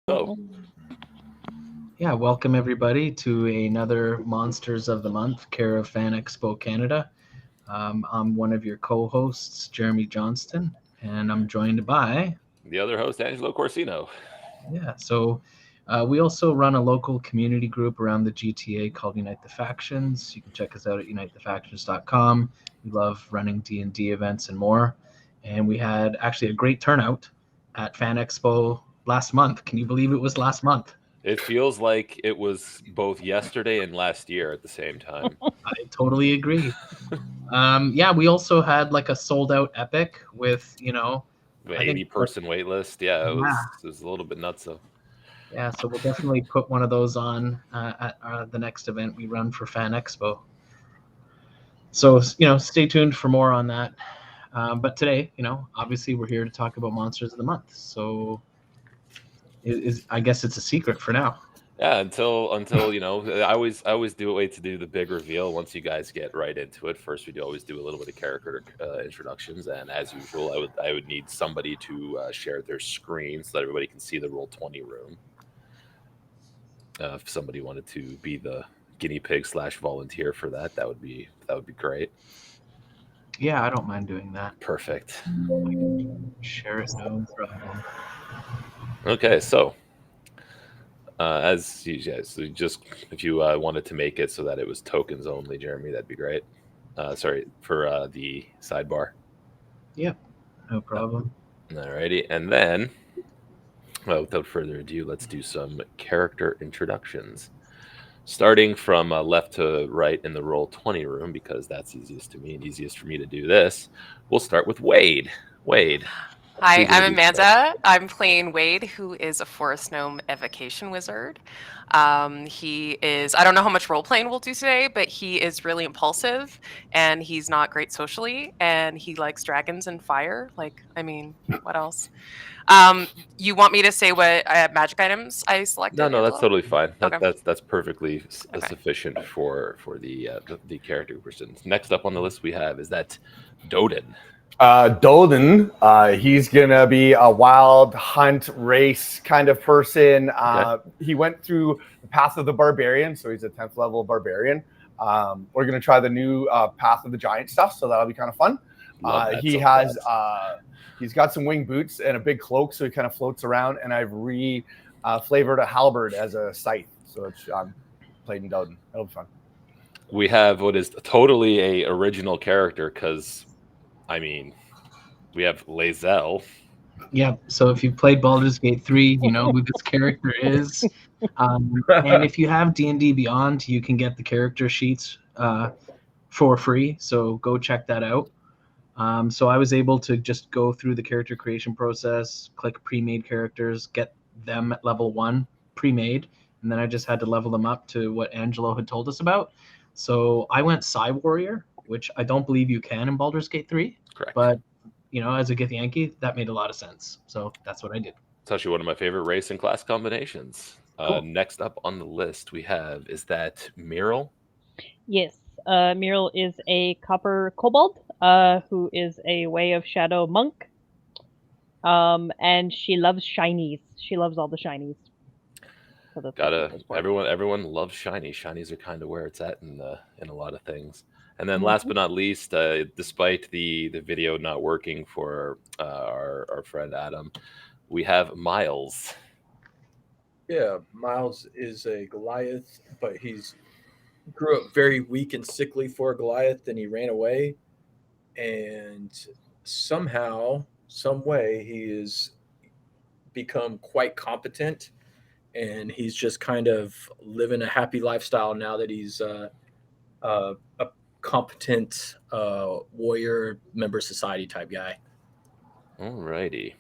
So, Yeah, welcome everybody to another Monsters of the Month, care of Fan Expo Canada. I'm one of your co-hosts, Jeremy Johnston, and I'm joined by the other host, Angelo Corsino. we also run a local community group around the GTA called Unite the Factions. You can check us out at unitethefactions.com. We love running D&D events and more, and we had actually a great turnout at Fan Expo last month. Can you believe it was last month? It feels like it was both yesterday and last year at the same time. I totally agree. Yeah, we also had like a sold out epic with, The I think 80-person wait list. Yeah, it was, yeah, it was a little bit nuts. So, yeah. So we'll definitely put one of those on at the next event we run for Fan Expo. So stay tuned for more on that. But today, obviously we're here to talk about Monsters of the Month. So I guess it's a secret for now. yeah, until I always do wait to do the big reveal once you guys get right into it. First, we do always do a little bit of character introductions, and as usual, I would need somebody to share their screen so that everybody can see the Roll20 room. If somebody wanted to be the guinea pig slash volunteer for that, that would be great. Yeah, I don't mind doing that. Perfect. I can share it, no problem. Okay, so as you guys, so just if you wanted to make it so that it was tokens only, Jeremy, that'd be great. Sorry for the sidebar. Yep, no Uh, problem. Alrighty, and then without further ado, let's do some character introductions. Starting from left to right in the Roll20 room, because that's easiest to me and easiest for me to do this. We'll start with Wade. Wade, Hi, please I'm introduce yourself. Amanda. I'm playing Wade, who is a forest gnome evocation wizard. He is, I don't know how much role playing we'll do today, but he is really impulsive and he's not great socially and he likes dragons and fire. What else? Um, you want me to say what magic items I No, selected, no, that's Angelo? totally fine. Okay. That's perfectly Okay. sufficient for the character person. Next up on the list we have is that Doden. Dolden, he's gonna be a wild hunt race kind of person. Okay. He went through the Path of the Barbarian, so he's a 10th level barbarian. We're gonna try the new Path of the Giant stuff, so that'll be kind of fun. Love that He so has fast. he's got some wing boots and a big cloak, so he kind of floats around. And I've flavored a halberd as a scythe, so it's played in Dolden. That'll be fun. We have what is totally a original character because I mean we have Lae'zel. Yeah, so if you've played Baldur's Gate 3, you know who this character is. And if you have D&D Beyond, you can get the character sheets for free, so go check that out. So I was able to just go through the character creation process, click pre-made characters, get them at level 1 pre-made, and then I just had to level them up to what Angelo had told us about. So I went Psy Warrior, which I don't believe you can in Baldur's Gate 3, Correct. but as a Githyanki, that made a lot of sense. So that's what I did. It's actually one of my favorite race and class combinations. Cool. Next up on the list we have is that Mural. Yes, Muriel is a copper kobold who is a way of shadow monk. And she loves shinies. She loves all the shinies. So that's what Gotta she goes for. everyone loves shinies. Shinies are kind of where it's at in a lot of things. And then last Mhm. but not least, despite the video not working for our friend Adam, we have Miles. Yeah, Miles is a Goliath, but he's grew up very weak and sickly for a Goliath, and he ran away. And somehow, some way, he has become quite competent, and he's just kind of living a happy lifestyle now that he's a competent warrior member society type guy. Alrighty.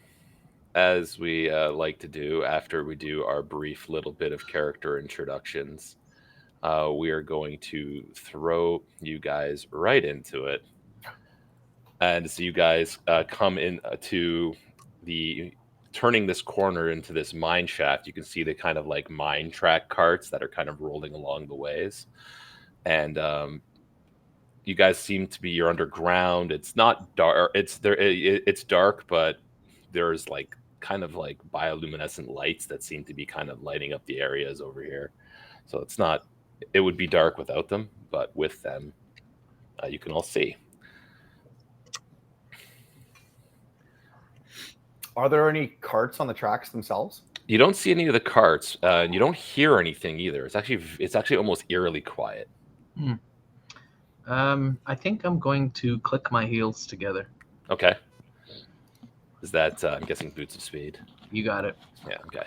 As we like to do after we do our brief little bit of character introductions, we are going to throw you guys right into it. And so you guys come in to the turning this corner into this mine shaft. You can see the kind of like mine track carts that are kind of rolling along the ways. And you guys seem to be you're underground. It's not dark. It's there. It's dark, but there's like kind of like bioluminescent lights that seem to be kind of lighting up the areas over here. So it's not. It would be dark without them, but with them, you can all see. Are there any carts on the tracks themselves? You don't see any of the carts. You don't hear anything either. It's actually almost eerily quiet. I think I'm going to click my heels together. Okay. Is that I'm guessing boots of speed? You got it. Yeah. Okay.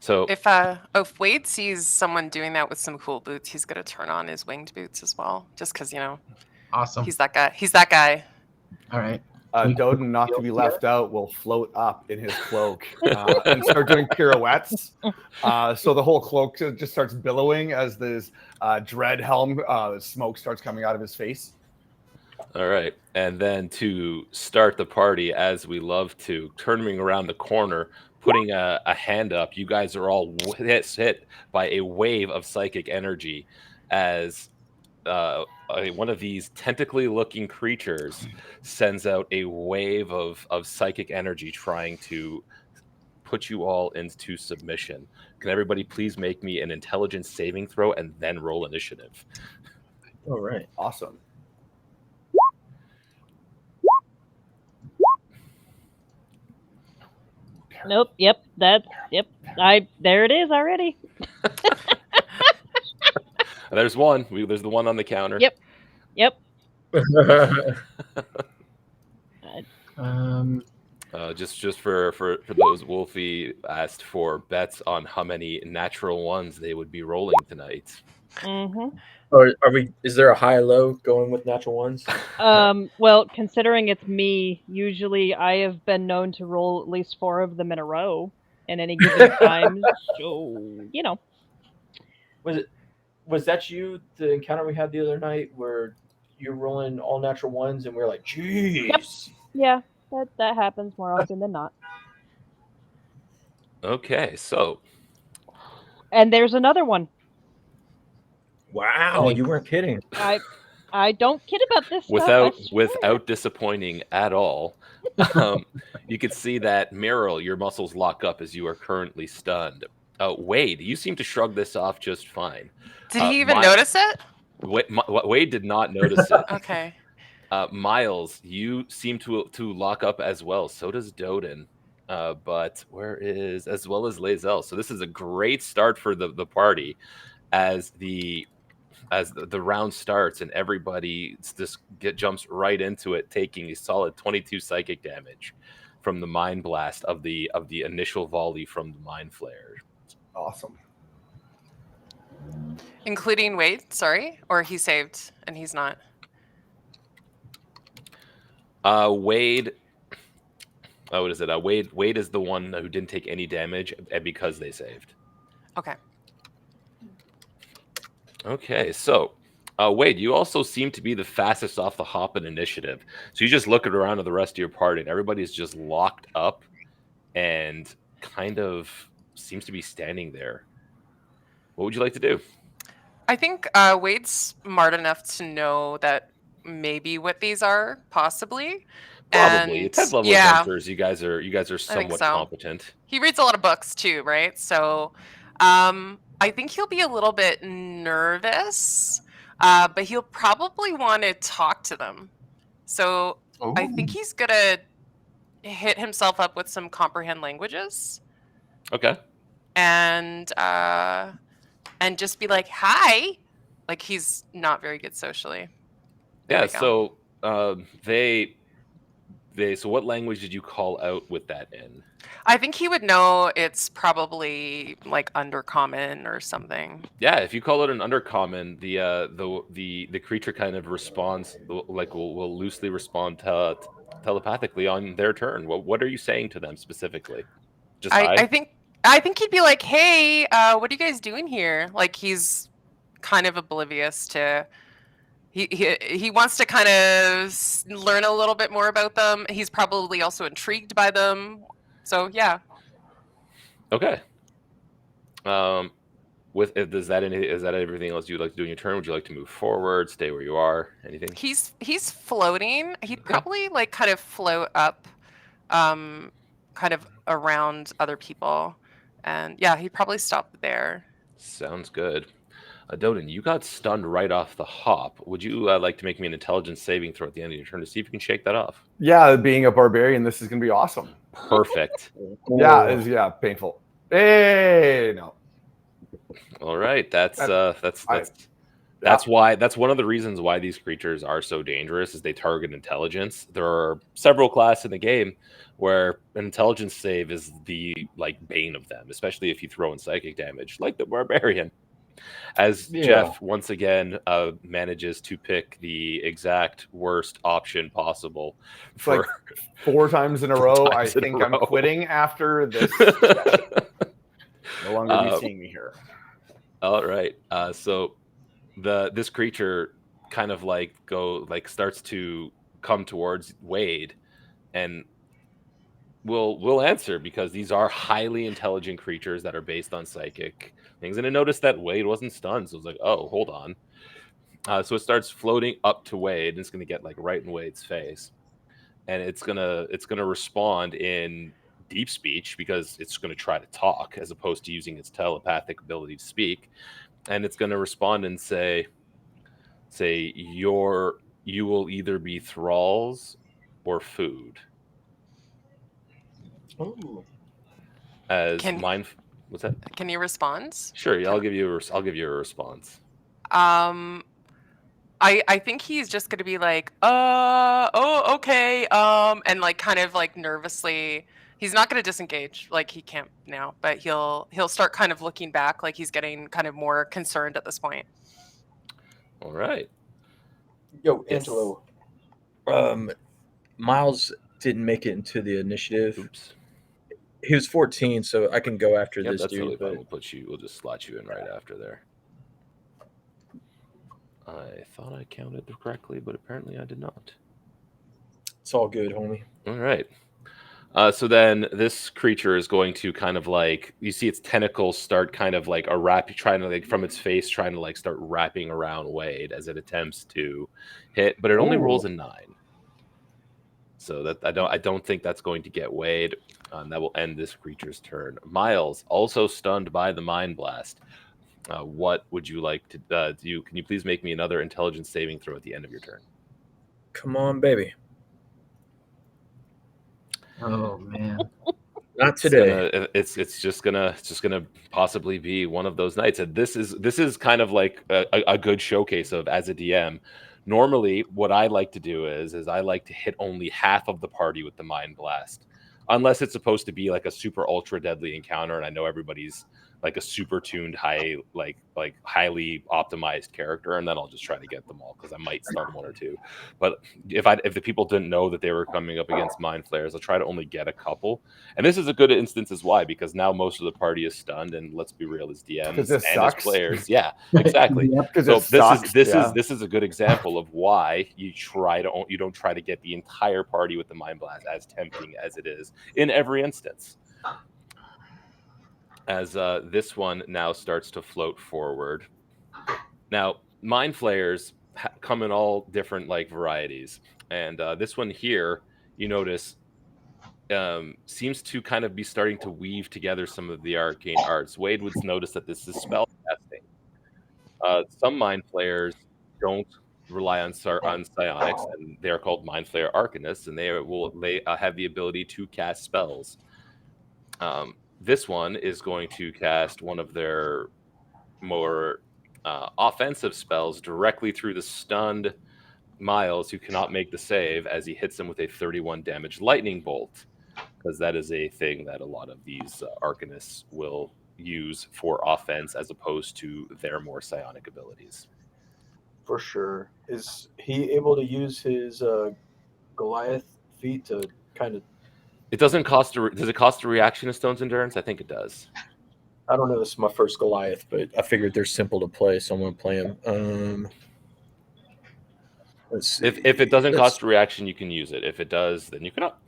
So if Wade sees someone doing that with some cool boots, he's gonna turn on his winged boots as well, just because Awesome. he's that guy. He's that guy. All right. Doden, not to be left out, will float up in his cloak and start doing pirouettes. So the whole cloak just starts billowing as this dread helm smoke starts coming out of his face. all right, and then to start the party, as we love to, turning around the corner, putting a hand up, you guys are all hit by a wave of psychic energy as one of these tentacly looking creatures sends out a wave of psychic energy trying to put you all into submission. Can everybody please make me an intelligence saving throw and then roll initiative? All right. Awesome. Nope. Yep. Yep. There it is already. There's one. There's the one on the counter. Yep. Yep. Just for those, Wolfie asked for bets on how many natural ones they would be rolling tonight. Mm-hmm. Or are we? Is there a high-low going with natural ones? Well, considering it's me, usually I have been known to roll at least 4 of them in a row in any given time. So Was that you? The encounter we had the other night where you're rolling all natural ones, and we're like, "Jeez." yeah, that happens more often than not. Okay, so And there's another one. Wow, you weren't kidding. I don't kid about this stuff. I swear. without disappointing at all, you can see that Meryl, your muscles lock up as you are currently stunned. Wade, you seem to shrug this off just fine. Did he even notice it? Wade did not notice it. Okay. Miles, you seem to lock up as well. So does Doden. But as well as Lazel. So this is a great start for the party as the round starts and everybody just jumps right into it, taking a solid 22 psychic damage from the mind blast of the initial volley from the mind flare. Awesome. Including Wade, sorry? Or he saved and he's not? Wade. Oh, what is it? Wade is the one who didn't take any damage because they saved. Okay. Okay, so Wade, you also seem to be the fastest off the hop in initiative. So you just look around at the rest of your party, and everybody's just locked up and kind of seems to be standing there. What would you like to do? I think Wade's smart enough to know that maybe what these are, possibly. Probably. And 10th level adventurers, you guys are somewhat competent. He reads a lot of books too, right? So I think he'll be a little bit nervous, but he'll probably want to talk to them. So I think he's gonna hit himself up with some comprehend languages. Okay. And just be like, hi. Like, he's not very good socially. Yeah, so so what language did you call out with that in? I think he would know it's probably like undercommon or something. Yeah, if you call it an undercommon, the creature kind of responds, like will loosely respond telepathically on their turn. What are you saying to them specifically? Just I think he'd be like, hey, what are you guys doing here? Like, he's kind of oblivious to. He wants to kind of learn a little bit more about them. He's probably also intrigued by them. So yeah. Okay. Is that everything else you'd like to do in your turn? Would you like to move forward, stay where you are? Anything? He's floating. He'd probably like kind of float up kind of around other people. And yeah, he'd probably stop there. Sounds good. Doden, you got stunned right off the hop. Would you like to make me an intelligence saving throw at the end of your turn to see if you can shake that off? Yeah, being a barbarian, this is going to be awesome. Perfect. Yeah, painful. Hey, no. All right, that's Yeah. why that's one of the reasons why these creatures are so dangerous is they target intelligence. There are several classes in the game where an intelligence save is the like bane of them, especially if you throw in psychic damage, like the barbarian. As Yeah. Jeff once again manages to pick the exact worst option possible It's for like 4 times in a row. I times in a think I'm row. quitting after this session. No longer be seeing me here. All right. So this creature kind of starts to come towards Wade, and will answer because these are highly intelligent creatures that are based on psychic things. And I noticed that Wade wasn't stunned, so I was like, oh, hold on. So it starts floating up to Wade, and it's going to get like right in Wade's face, and it's gonna respond in deep speech because it's going to try to talk as opposed to using its telepathic ability to speak, and it's going to respond and say you will either be thralls or food. Oh. As Can- mine, what's that? Can you respond? Sure, I'll give you a response. I think he's just gonna be like, oh, okay, and like kind of like nervously. He's not gonna disengage, like he can't now, but he'll start kind of looking back, like he's getting kind of more concerned at this point. All right. Yo, Yes. Angelo. Miles didn't make it into the initiative. Oops. He was 14, so I can go after Yep, this that's totally dude. fine. But We'll just slot you in right after there. I thought I counted correctly, but apparently I did not. it's all good, homie. All right. So then this creature is going to kind of like, you see its tentacles start kind of like trying to like from its face, trying to like start wrapping around Wade as it attempts to hit, but it only rolls a 9. So that I don't think that's going to get Wade. That will end this creature's turn. Miles, also stunned by the Mind Blast. What would you like to do? Can you please make me another intelligence saving throw at the end of your turn? Come on, baby. Oh man. Not today. It's just gonna possibly be one of those nights. And this is kind of like a good showcase of, as a DM, normally what I like to do is I like to hit only half of the party with the Mind Blast, unless it's supposed to be like a super ultra deadly encounter and I know everybody's like a super tuned highly optimized character, and then I'll just try to get them all because I might stun one or two. But if the people didn't know that they were coming up against Mind Flayers, I'll try to only get a couple. And this is a good instance as why, because now most of the party is stunned, and let's be real, as DMs and as players, yeah, exactly. Yep. So this is a good example of why you don't try to get the entire party with the Mind Blast, as tempting as it is in every instance. As this one now starts to float forward. Now, Mind Flayers come in all different like varieties, and this one here, you notice, seems to kind of be starting to weave together some of the arcane arts. Wade would notice that this is spell casting. Some Mind Flayers don't rely on psionics, and they're called Mind Flayer Arcanists, and they have the ability to cast spells. This one is going to cast one of their more offensive spells directly through the stunned Miles, who cannot make the save, as he hits him with a 31 damage lightning bolt, because that is a thing that a lot of these Arcanists will use for offense as opposed to their more psionic abilities. For sure. Is he able to use his Goliath feat to kind of... It doesn't cost does it cost a reaction to Stone's Endurance? I think it does. I don't know, this is my first Goliath, but I figured they're simple to play, so I'm going to play them. Let's see. If it doesn't cost a reaction, you can use it. If it does, then you cannot.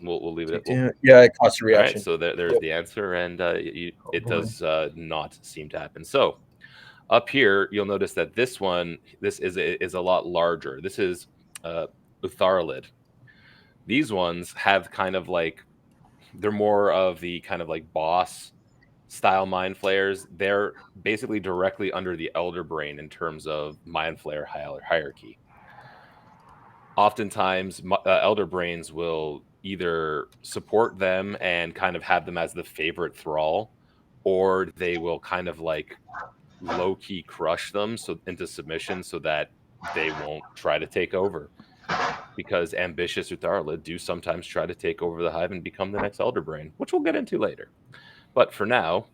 We'll leave it at Yeah, it costs a all right, reaction. so there's the answer, and it does not seem to happen. So up here, you'll notice that this is a lot larger. This is Utharlid. These ones have kind of like, they're more of the kind of like boss style mind flayers. They're basically directly under the elder brain in terms of mind flayer hierarchy. Oftentimes, elder brains will either support them and kind of have them as the favorite thrall, or they will kind of like low key crush them into submission so that they won't try to take over. Because ambitious Utharla do sometimes try to take over the hive and become the next elder brain, which we'll get into later. But for now,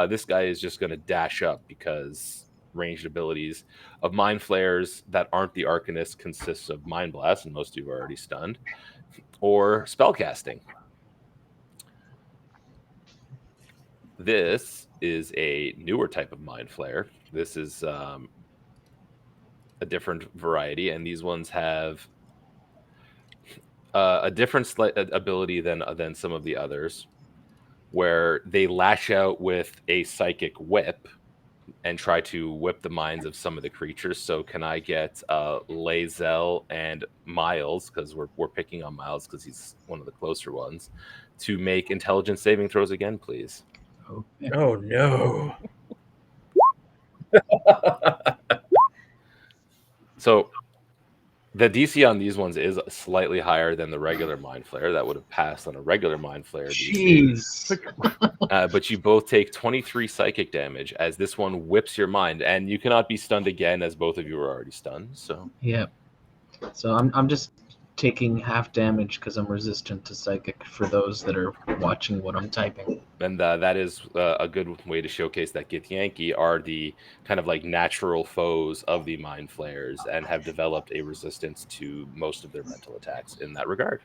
this guy is just going to dash up because ranged abilities of mind flares that aren't the Arcanist consists of mind blast, and most of you are already stunned, or spellcasting. This is a newer type of mind flare. This is a different variety, and these ones have a different ability than some of the others, where they lash out with a psychic whip and try to whip the minds of some of the creatures. So can I get Lae'zel and Miles, because we're picking on Miles because he's one of the closer ones, to make intelligence saving throws again, please? Okay. Oh no. So the DC on these ones is slightly higher than the regular Mind Flare. That would have passed on a regular Mind Flare DC. Jeez. But you both take 23 psychic damage as this one whips your mind, and you cannot be stunned again as both of you are already stunned. So Yeah. So I'm just taking half damage because I'm resistant to psychic for those that are watching what I'm typing. and that is a good way to showcase that Githyanki are the kind of like natural foes of the Mind Flayers and have developed a resistance to most of their mental attacks in that regard.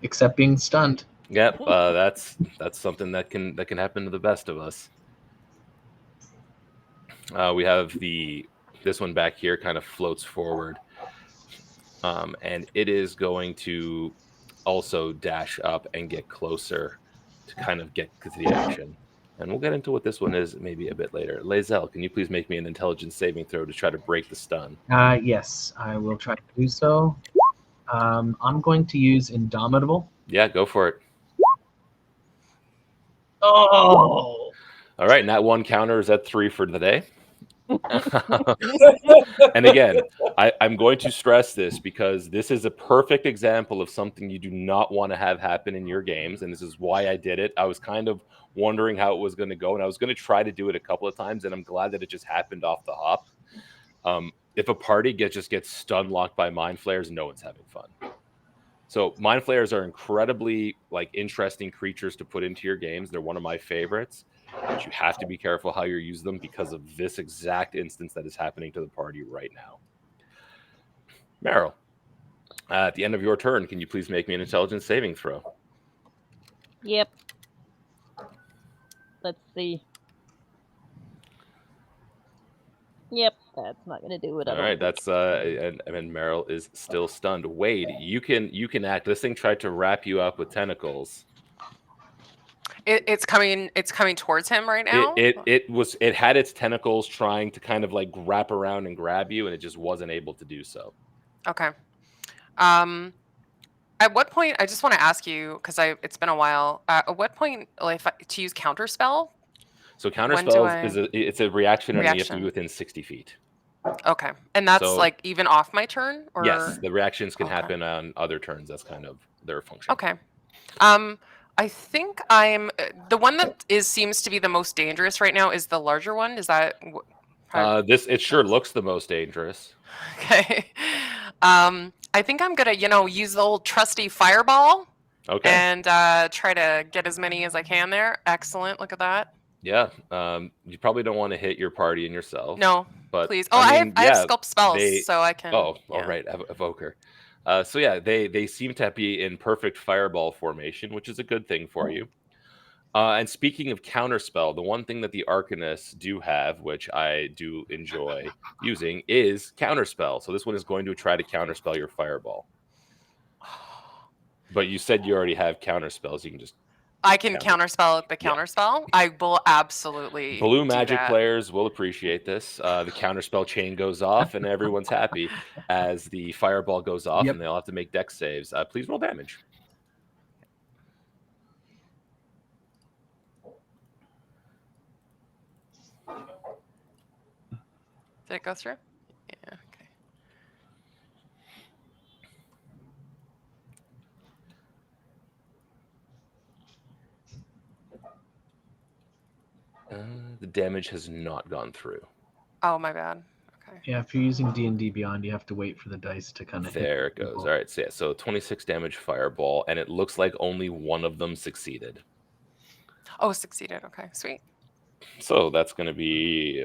Except being stunned. Yep, that's something that can happen to the best of us. We have this one back here kind of floats forward, and it is going to also dash up and get closer to kind of get to the action. And we'll get into what this one is maybe a bit later. Lae'zel, can you please make me an intelligence saving throw to try to break the stun? Yes, I will try to do so. I'm going to use Indomitable. Yeah, go for it. Oh! All right, and that one counter is at 3 for the day. And again, I'm going to stress this because this is a perfect example of something you do not want to have happen in your games, and this is why I did it. I was kind of wondering how it was going to go, and I was going to try to do it a couple of times, and I'm glad that it just happened off the hop. If a party just gets stun locked by Mind Flayers, no one's having fun. So Mind Flayers are incredibly interesting creatures to put into your games. They're one of my favorites, but you have to be careful how you use them because of this exact instance that is happening to the party right now. Meryl, at the end of your turn, can you please make me an intelligence saving throw? Yep. Let's see. Yep, that's not gonna do it. All right, that's and Meryl is still stunned. Wade, you can act. This thing tried to wrap you up with tentacles. It's coming towards him right now. It had its tentacles trying to kind of wrap around and grab you, and it just wasn't able to do so. Okay. At what point? I just want to ask you because it's been a while. At what point, to use counterspell? So counterspell it's a reaction, and you have to be within 60 feet. Okay, and that's even off my turn, or yes, the reactions can happen on other turns. That's kind of their function. Okay. I think I'm the one that seems to be the most dangerous right now is the larger one. Is that it sure looks the most dangerous. Okay. I think I'm gonna use the old trusty fireball. Okay. And try to get as many as I can there. Excellent. Look at that. Yeah. You probably don't want to hit your party and yourself. No, but please. I have sculpt spells, so I can. Oh, all right, evoker. So yeah, they seem to be in perfect fireball formation, which is a good thing for you. And speaking of counterspell, the one thing that the Arcanists do have, which I do enjoy using, is counterspell. So this one is going to try to counterspell your fireball. But you said you already have counterspells. You can just I can Counter- counterspell the Yeah. counterspell. I will absolutely Blue do Magic that. players will appreciate this. The counterspell chain goes off, and everyone's happy as the fireball goes off, Yep. and they'll have to make dex saves. Please roll damage. Did it go through? Yeah. Okay. The damage has not gone through. Oh, my bad. Okay. Yeah, if you're using D&D Beyond, you have to wait for the dice to kind of hit. There it goes. All right, so yeah, so 26 damage fireball, and it looks like only one of them succeeded. Oh, succeeded. Okay, sweet. So that's going to be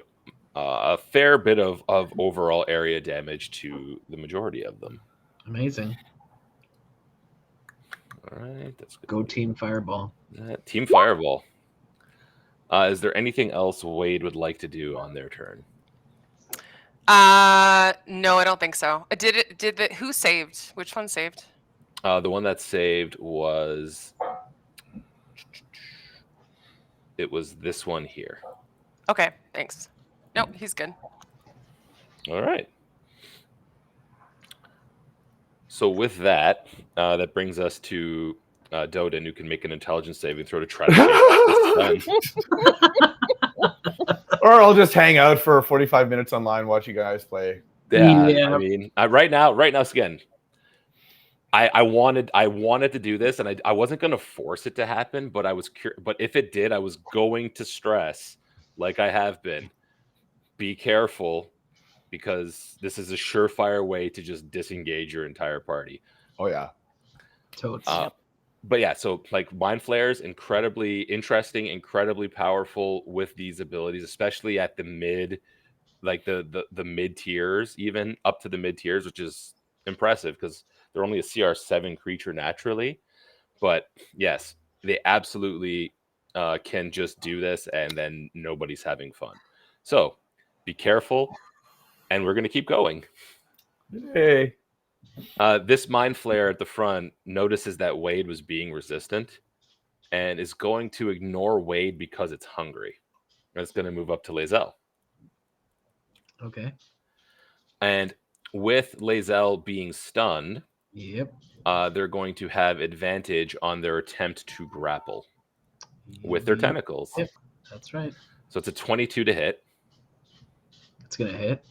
a fair bit of overall area damage to the majority of them. Amazing. All right, that's good. Go Team Fireball. Team Fireball. Is there anything else Wade would like to do on their turn? No, I don't think so. Who saved? Which one saved? The one that saved was this one here. Okay, thanks. Nope, he's good. All right. So with that, that brings us to Doden, who can make an intelligence saving throw to try to save this Or I'll just hang out for 45 minutes online, watch you guys play. Yeah, Yeah. I mean, right now, again, I wanted to do this, and I wasn't going to force it to happen, but I was but if it did, I was going to stress, like I have been, be careful, because this is a surefire way to just disengage your entire party. Oh yeah. Totes. But yeah, so like Mind Flayers, incredibly interesting, incredibly powerful with these abilities, especially at the mid, like the mid tiers, even up to the mid tiers, which is impressive because they're only a CR7 creature naturally. But yes, they absolutely can just do this, and then nobody's having fun. So be careful, and we're going to keep going. Hey. This Mind Flayer at the front notices that Wade was being resistant and is going to ignore Wade because it's hungry. And it's going to move up to Lae'zel. Okay. And with Lae'zel being stunned, Yep. they're going to have advantage on their attempt to grapple with their tentacles. Yep, that's right. So it's a 22 to hit. It's going to hit.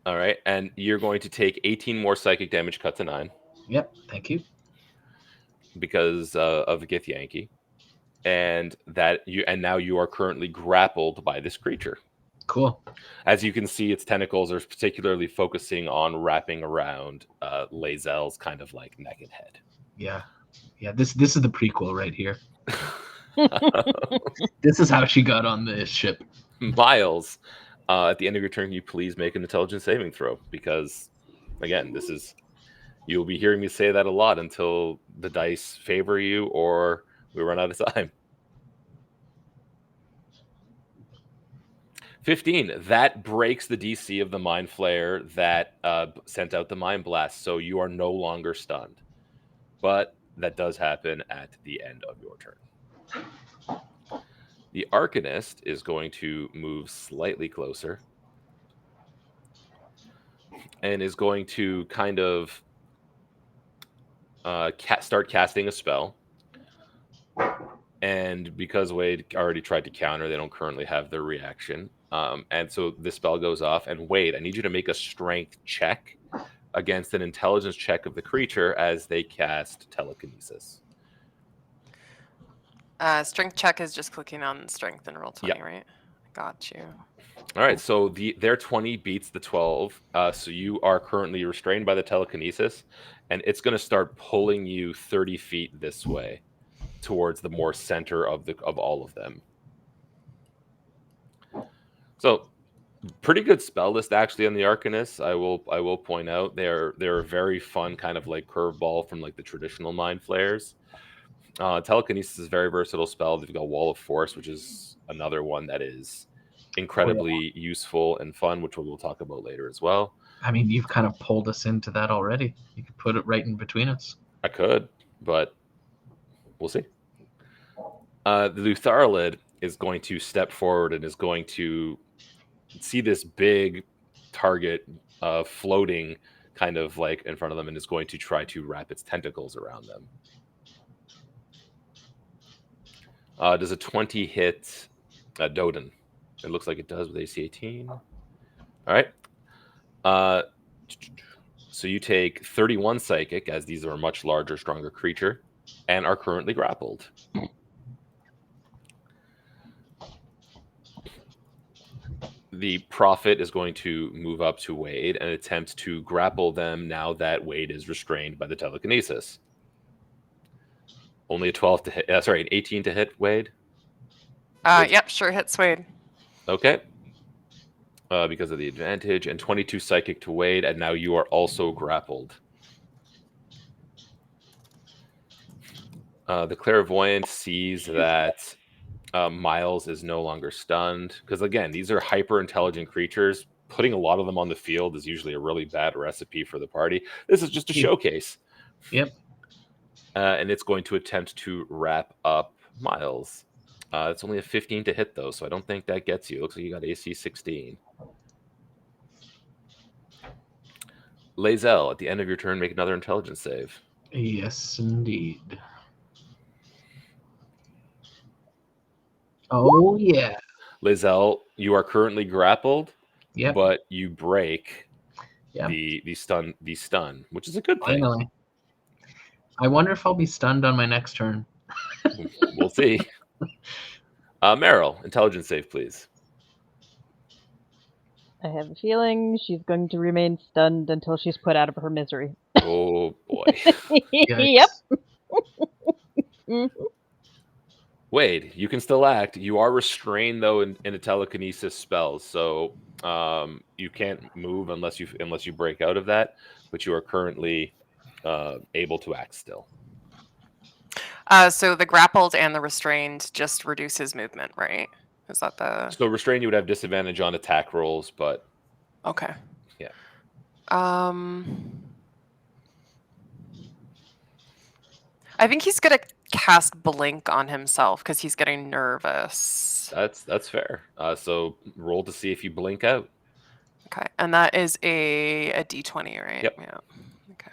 All right. And you're going to take 18 more psychic damage, cut to 9. Yep, thank you. Because of the Gith Yankee. And now you are currently grappled by this creature. Cool. As you can see, its tentacles are particularly focusing on wrapping around Lae'zel's kind of like neck and head. Yeah. This is the prequel right here. This is how she got on this ship. Miles, at the end of your turn, can you please make an intelligence saving throw? Because, again, you'll be hearing me say that a lot until the dice favor you or we run out of time. 15. That breaks the DC of the Mind Flayer that sent out the Mind Blast, so you are no longer stunned. But that does happen at the end of your turn. The Arcanist is going to move slightly closer and is going to kind of start casting a spell. And because Wade already tried to counter, they don't currently have their reaction. And so this spell goes off. And Wade, I need you to make a strength check against an intelligence check of the creature as they cast telekinesis. Strength check is just clicking on strength and roll 20, right? Got you. All right, so their 20 beats the 12. So you are currently restrained by the telekinesis, and it's going to start pulling you 30 feet this way towards the more center of all of them. So pretty good spell list actually on the Arcanist. I will point out they're a very fun kind of like curveball from like the traditional Mind Flayers. Telekinesis is a very versatile spell. They've got Wall of Force, which is another one that is incredibly useful and fun, which we'll talk about later as well. I mean, you've kind of pulled us into that already. You could put it right in between us. I could, but We'll see. The Lutharolid is going to step forward and is going to see this big target floating kind of like in front of them and is going to try to wrap its tentacles around them. Does a 20 hit Doden? It looks like it does with AC 18. All right. So you take 31 psychic, as these are a much larger, stronger creature, and are currently grappled. The Prophet is going to move up to Wade and attempt to grapple them now that Wade is restrained by the telekinesis. Only a 12 to hit. Sorry, an 18 to hit, Wade. Yep, sure hits Wade. Okay. Because of the advantage, and 22 psychic to Wade, and now you are also grappled. The clairvoyant sees that Miles is no longer stunned, because again, these are hyper intelligent creatures. Putting a lot of them on the field is usually a really bad recipe for the party. This is just a showcase. Yep. And it's going to attempt to wrap up Miles. It's only a 15 to hit, though, so I don't think that gets you. Looks like you got AC 16. Lae'zel, at the end of your turn, make another intelligence save. Yes, indeed. Oh, yeah. Lae'zel, you are currently grappled, Yep. but you break Yep. the stun, which is a good thing. Finally. I wonder if I'll be stunned on my next turn. We'll see. Meryl, intelligence save, please. I have a feeling she's going to remain stunned until she's put out of her misery. Oh, boy. Yep. Wade, you can still act. You are restrained, though, in a telekinesis spell, so you can't move unless you break out of that, but you are currently able to act still. So the grappled and the restrained just reduce his movement, right? Is that the... So restrained, you would have disadvantage on attack rolls, but... Okay. Yeah. I think he's going to cast Blink on himself because he's getting nervous. That's fair. So roll to see if you blink out. Okay, and that is a D20, right? Yep. Yeah. Okay.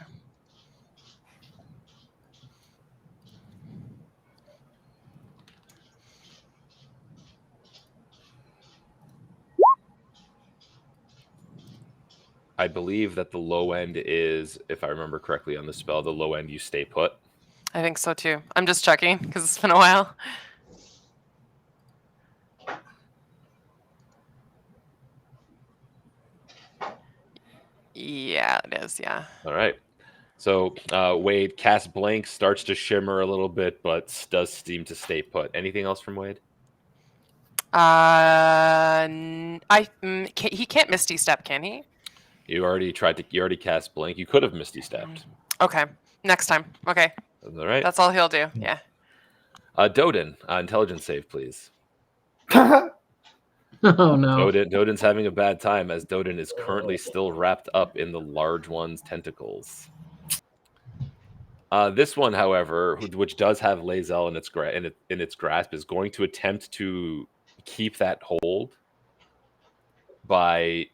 I believe that the low end is, if I remember correctly on the spell, the low end you stay put. I think so too. I'm just checking because it's been a while. Yeah, it is. Yeah. All right. So Wade casts blank, starts to shimmer a little bit, but does seem to stay put. Anything else from Wade? He can't Misty Step, can he? You already cast blink. You could have Misty stepped. Okay, next time. Okay, All right. that's all he'll do. Yeah. Doden, intelligence save, please. Oh, no. Doden's having a bad time as Doden is currently still wrapped up in the large one's tentacles. This one, however, which does have Lae'zel in its grasp, is going to attempt to keep that hold by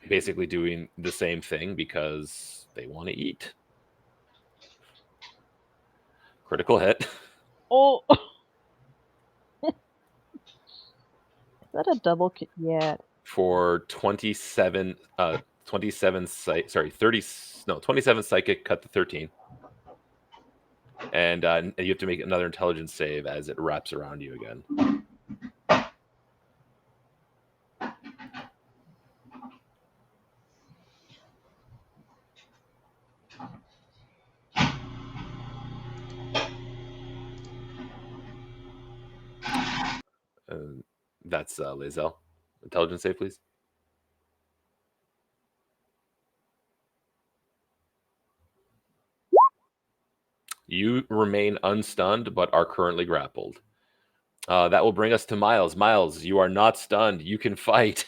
basically doing the same thing because they want to eat. Critical hit. Oh. Is that a double? Yeah. For 27 psychic, cut to 13. And you have to make another intelligence save as it wraps around you again. That's Lae'zel. Intelligence save, please. You remain unstunned, but are currently grappled. That will bring us to Miles. Miles, you are not stunned. You can fight.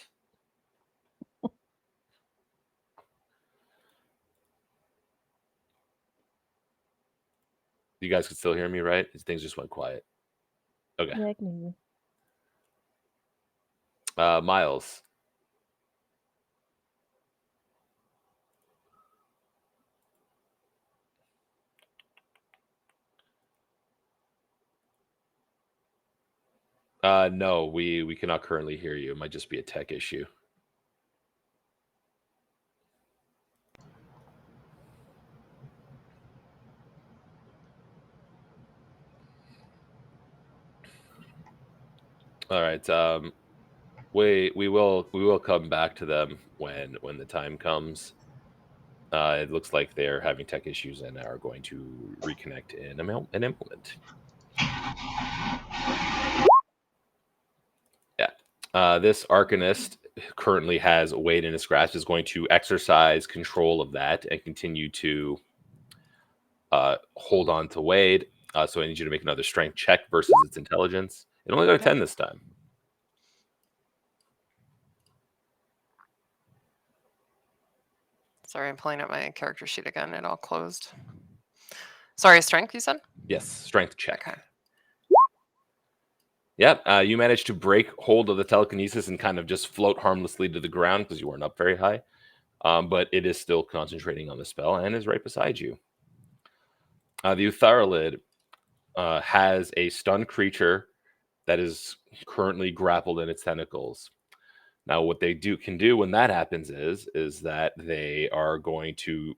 You guys can still hear me, right? Things just went quiet. Okay. Yeah, I can hear you. Miles. No, we cannot currently hear you. It might just be a tech issue. All right. We will come back to them when the time comes. It looks like they're having tech issues and are going to reconnect in an implement. Yeah. This Arcanist currently has Wade in his grasp, is going to exercise control of that and continue to hold on to Wade. So I need you to make another strength check versus its intelligence. It only got a 10 this time. Sorry, I'm pulling up my character sheet again. It all closed. Sorry, strength, you said? Yes, strength check. Okay. Yep, you managed to break hold of the telekinesis and kind of just float harmlessly to the ground because you weren't up very high. But it is still concentrating on the spell and is right beside you. The Utharalid has a stunned creature that is currently grappled in its tentacles. Now, what they can do when that happens is that they are going to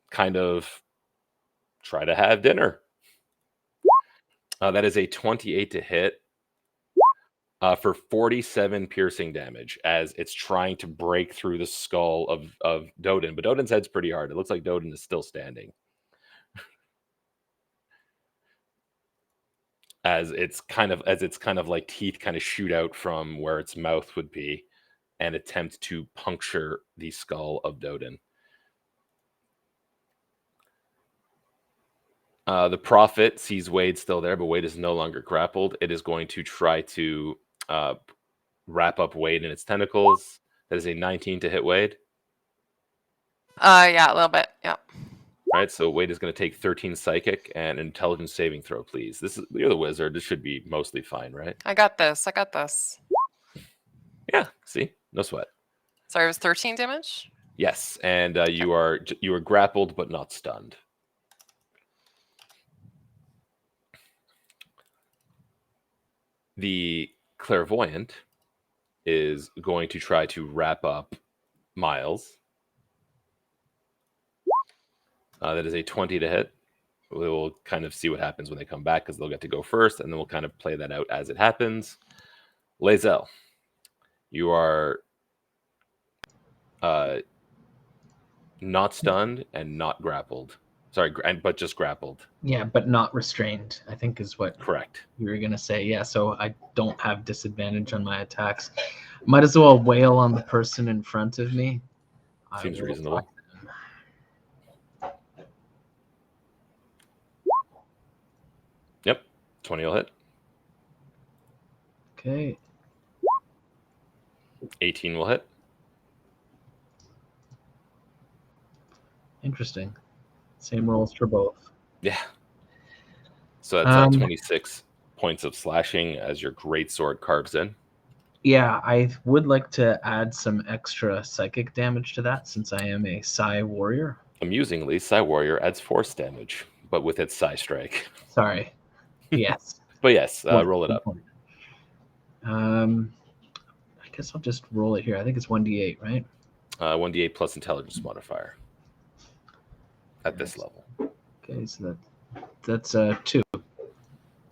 kind of try to have dinner. That is a 28 to hit for 47 piercing damage as it's trying to break through the skull of Doden. But Doden's head's pretty hard. It looks like Doden is still standing. As it's kind of like teeth kind of shoot out from where its mouth would be and attempt to puncture the skull of Doden. The Prophet sees Wade still there, but Wade is no longer grappled. It is going to try to wrap up Wade in its tentacles. That is a 19 to hit Wade. Yeah, a little bit. Yeah. All right, so Wade is going to take 13 psychic and intelligence saving throw, please. You're the wizard. This should be mostly fine, right? I got this. Yeah, see? No sweat. Sorry, it was 13 damage? Yes, and you are grappled but not stunned. The Clairvoyant is going to try to wrap up Miles. That is a 20 to hit. We'll kind of see what happens when they come back because they'll get to go first, and then we'll kind of play that out as it happens. Lae'zel, you are not stunned and not grappled. Sorry, but just grappled. Yeah, but not restrained, I think is what Correct. you were going to say. Yeah, so I don't have disadvantage on my attacks. Might as well wail on the person in front of me. Seems reasonable. 20 will hit. Okay. 18 will hit. Interesting. Same rolls for both. Yeah. So that's 26 points of slashing as your greatsword carves in. Yeah, I would like to add some extra psychic damage to that since I am a Psi warrior. Amusingly, Psi Warrior adds force damage, but with its Psi Strike. Sorry. Yes. But yes, roll it up. I guess I'll just roll it here. I think it's 1d8, right? 1d8 plus intelligence modifier at this level. Okay, so that's 2.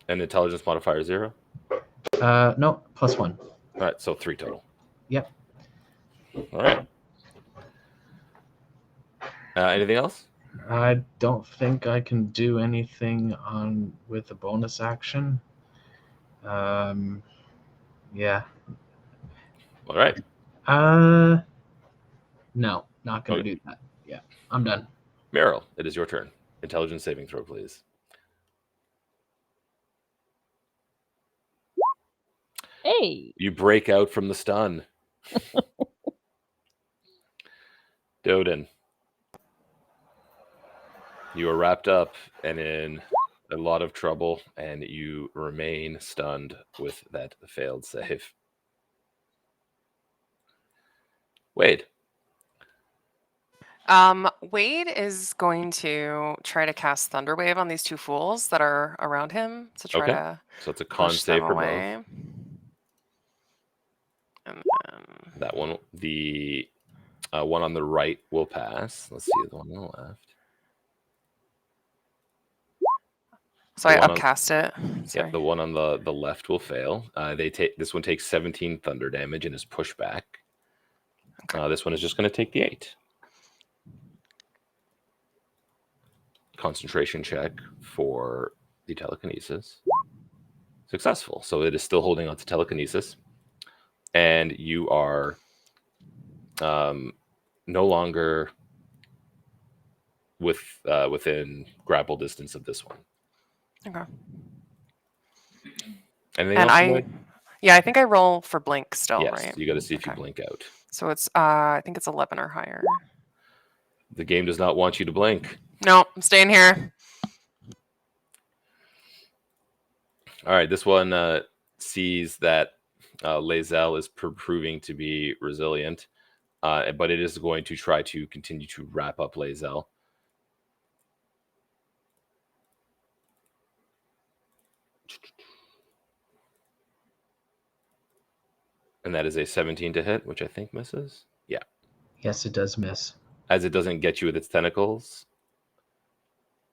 And intelligence modifier 0? No, +1. All right, so 3 total. Yep. All right. Anything else? I don't think I can do anything with a bonus action. Yeah. All right. No, not going to do that. Yeah, I'm done. Meryl, it is your turn. Intelligence saving throw, please. Hey. You break out from the stun. Doden, you are wrapped up and in a lot of trouble, and you remain stunned with that failed save. Wade. Wade is going to try to cast Thunderwave on these two fools that are around him to try Okay. to So it's a con push save them for away. both. And then That one, the one on the right will pass. Let's see the one on the left. so The I one on- upcast it. Sorry. Yep, the one on the left will fail. This one takes 17 thunder damage and is pushed back. Okay. This one is just going to take the 8. Concentration check for the telekinesis. Successful. So it is still holding on to telekinesis. And you are no longer within grapple distance of this one. Okay. Anything And else? I think I roll for blink still, Yes, right? you got to see if you Okay. blink out. So it's I think it's 11 or higher. The game does not want you to blink. No, I'm staying here. All right, this one sees that Lae'zel is proving to be resilient, but it is going to try to continue to wrap up Lae'zel. And that is a 17 to hit, which I think misses. Yeah. Yes, it does miss. As it doesn't get you with its tentacles,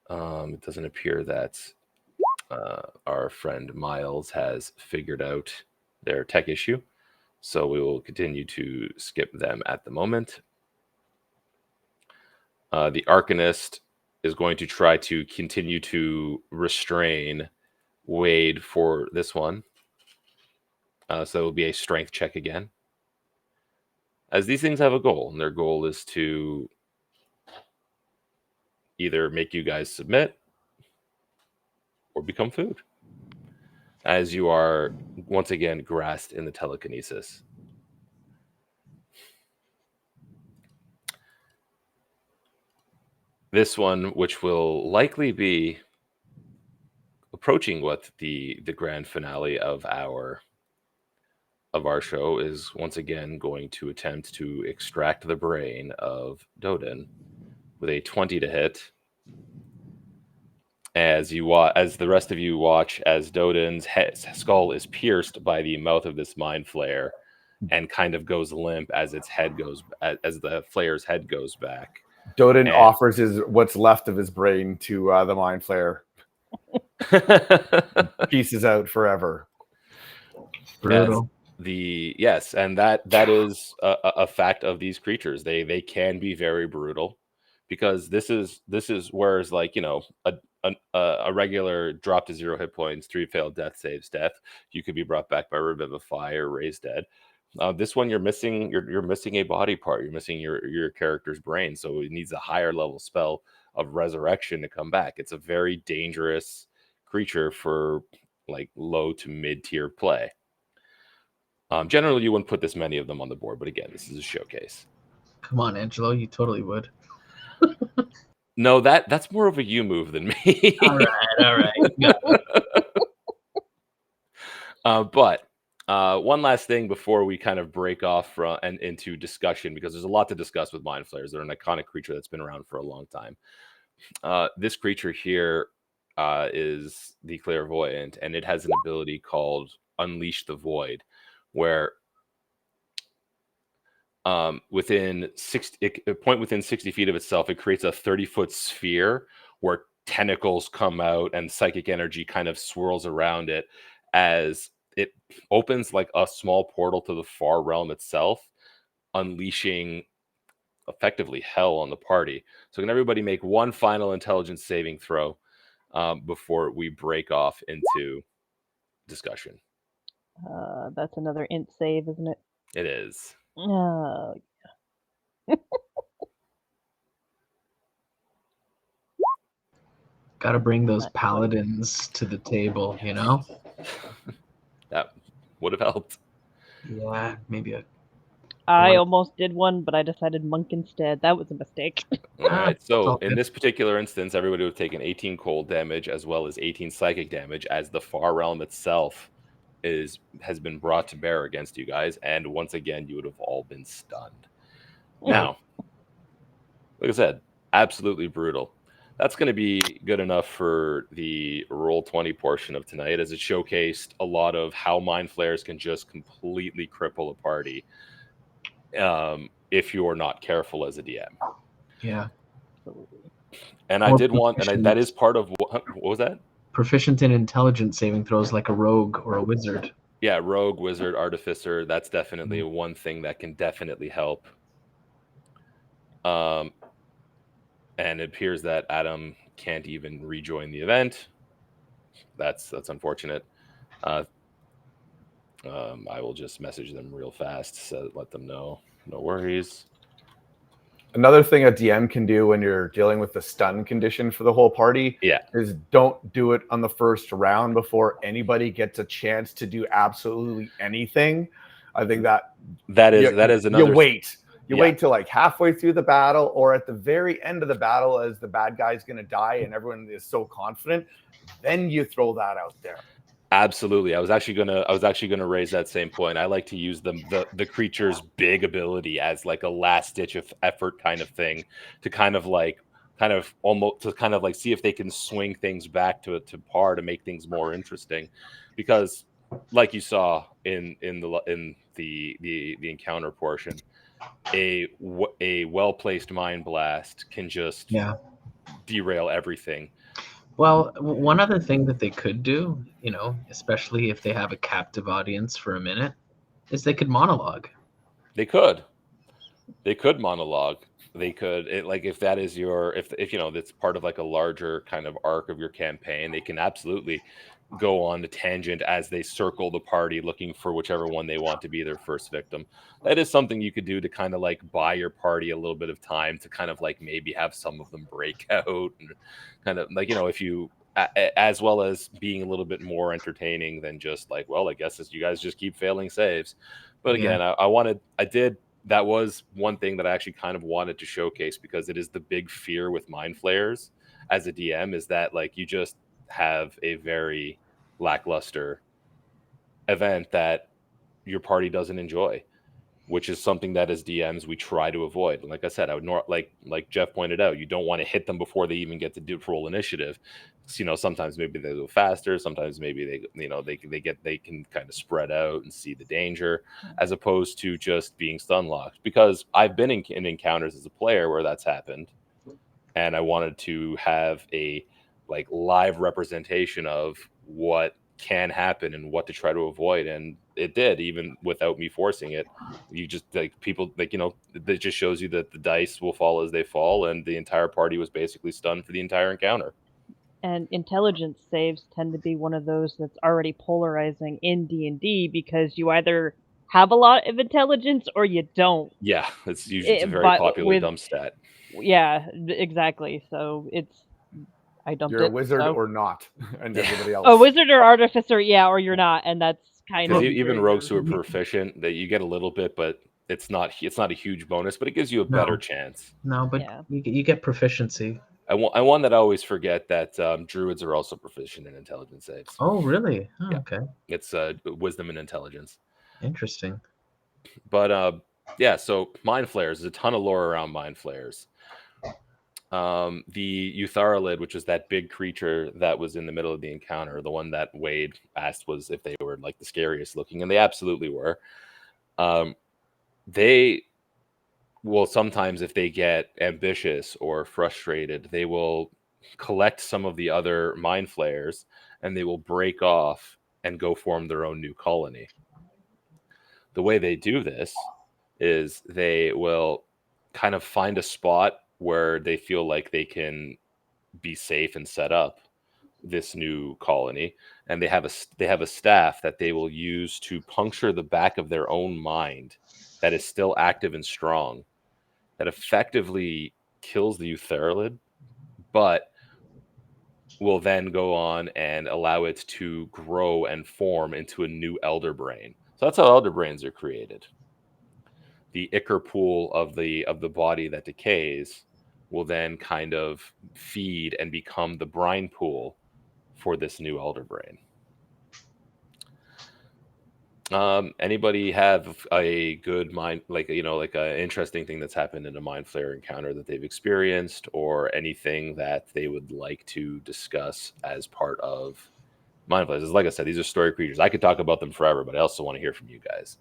it doesn't appear that our friend Miles has figured out their tech issue. So we will continue to skip them at the moment. The Arcanist is going to try to continue to restrain Wade for this one. So it will be a strength check again. As these things have a goal, and their goal is to either make you guys submit or become food. As you are once again grasped in the telekinesis. This one, which will likely be approaching what the grand finale of our show, is once again going to attempt to extract the brain of Doden with a 20 to hit. As the rest of you watch as Doden's skull is pierced by the mouth of this mind flayer and kind of goes limp as its head goes as the flayer's head goes back. Doden offers what's left of his brain to the mind flayer. Pieces out forever. Brutal. And that is a fact of these creatures. They can be very brutal, because this is whereas, like, you know, a regular drop to 0 hit points, 3 failed death saves death, you could be brought back by Revivify or raised dead. This one, you're missing a body part. You're missing your character's brain, so it needs a higher level spell of resurrection to come back. It's a very dangerous creature for like low to mid tier play. Generally, you wouldn't put this many of them on the board, but again, this is a showcase. Come on, Angelo, you totally would. No, that's more of a you move than me. All right. But one last thing before we kind of break off and into discussion, because there's a lot to discuss with Mind Flayers. They're an iconic creature that's been around for a long time. This creature here is the Clairvoyant, and it has an ability called Unleash the Void, where within 60 feet of itself, it creates a 30-foot sphere where tentacles come out and psychic energy kind of swirls around it as it opens like a small portal to the far realm itself, unleashing effectively hell on the party. So can everybody make one final intelligence saving throw before we break off into discussion? That's another int save, isn't it? It is. Yeah. Got to bring those paladins to the table, you know? That would have helped. Yeah, maybe I almost did one, but I decided monk instead. That was a mistake. All right. So all in good. this particular instance, everybody would take an 18 cold damage as well as 18 psychic damage, as the far realm itself has been brought to bear against you guys, and once again, you would have all been stunned. Now, like I said, absolutely brutal. That's going to be good enough for the Roll20 portion of tonight, as it showcased a lot of how Mind Flayers can just completely cripple a party if you're not careful as a DM. Yeah. And I Or did want, and that proficient. is part of what was that? Proficient in intelligence saving throws like a rogue or a wizard. Yeah, rogue, wizard, artificer. That's definitely one thing that can definitely help. And it appears that Adam can't even rejoin the event. That's unfortunate. I will just message them real fast, so let them know. No worries. Another thing a DM can do when you're dealing with the stun condition for the whole party is don't do it on the first round before anybody gets a chance to do absolutely anything. I think that is another. You wait. You wait till like halfway through the battle or at the very end of the battle as the bad guy's going to die and everyone is so confident. Then you throw that out there. Absolutely. I was actually gonna raise that same point. I like to use the creature's big ability as like a last ditch of effort kind of thing to kind of see if they can swing things back to par to make things more interesting, because like you saw in the encounter portion, a well placed mind blast can just derail everything. Well, one other thing that they could do, especially if they have a captive audience for a minute, is they could monologue. They could monologue. They could, if that is if that's part of like a larger kind of arc of your campaign, they can absolutely go on the tangent as they circle the party looking for whichever one they want to be their first victim. That is something you could do to kind of like buy your party a little bit of time to kind of like maybe have some of them break out and kind of like, if you, as well as being a little bit more entertaining than just like, well, I guess you guys just keep failing saves. But again, that was one thing that I actually kind of wanted to showcase, because it is the big fear with Mind Flayers as a DM, is that like you just have a very lackluster event that your party doesn't enjoy, which is something that as DMs we try to avoid. And like I said, I would like Jeff pointed out, you don't want to hit them before they even get to roll initiative. Sometimes maybe they go faster, sometimes maybe they can kind of spread out and see the danger, as opposed to just being stun locked. Because I've been in encounters as a player where that's happened, and I wanted to have a like live representation of what can happen and what to try to avoid, and it did, even without me forcing it. You just like people like it just shows you that the dice will fall as they fall, and the entire party was basically stunned for the entire encounter. And intelligence saves tend to be one of those that's already polarizing in D&D, because you either have a lot of intelligence or you don't. Yeah, it's usually a very popular dumb stat. Yeah, exactly. So I dumped it. You're a wizard or not, and everybody else. A wizard or artificer, or you're not, and that's kind of even rogues who are proficient, that you get a little bit, but it's not a huge bonus, but it gives you a better chance. No, but you get proficiency. I want that I always forget that druids are also proficient in intelligence saves. Oh, really? Oh, yeah. Okay. It's wisdom and intelligence. Interesting. But so Mind Flayers, there's a ton of lore around Mind Flayers. The Eutharalid, which is that big creature that was in the middle of the encounter, the one that Wade asked was if they were like the scariest looking, and they absolutely were. They will sometimes, if they get ambitious or frustrated, they will collect some of the other Mind Flayers and they will break off and go form their own new colony. The way they do this is they will kind of find a spot where they feel like they can be safe and set up this new colony, and they have a staff that they will use to puncture the back of their own mind that is still active and strong, that effectively kills the Eutharalid, but will then go on and allow it to grow and form into a new elder brain. So that's how elder brains are created. ichor pool of the body that decays will then kind of feed and become the brine pool for this new elder brain. Anybody have a good mind, like like an interesting thing that's happened in a mind flayer encounter that they've experienced, or anything that they would like to discuss as part of mind flayers? Like I said, these are story creatures. I could talk about them forever, but I also want to hear from you guys.